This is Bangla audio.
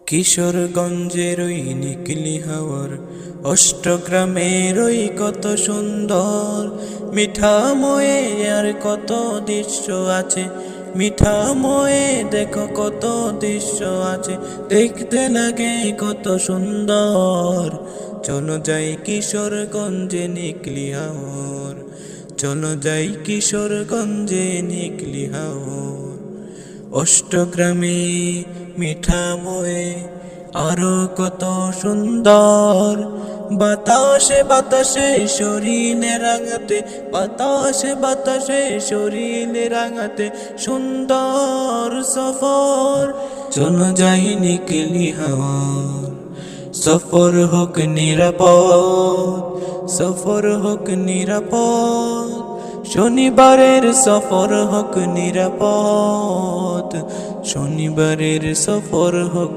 কিশোরগঞ্জের ওই নিকলি হাওয়ার অষ্টগ্রামের ওই কত সুন্দর মিঠাময়ে আর কত দৃশ্য আছে। মিঠাময়ে দেখো কত দৃশ্য আছে, দেখতে লাগে কত সুন্দর। চলো যাই কিশোরগঞ্জে নিকলি হাওয়ার, চলো যাই কিশোরগঞ্জে নিকলি হাওয়ার। অষ্টগ্রামে মিঠাময়ে আরো কত সুন্দর। বাতাসে বাতাসে শরীরে রাঙাতে, বাতাসে বাতাসে শরীরে রাঙাতে সুন্দর সফর। চলো যাই নিকলি হাওয়ার, সফর হোক নিরাপদ, সফর হোক নিরাপদ। শনিবারের সফর হোক নিরাপদ, শনিবারের সফর হোক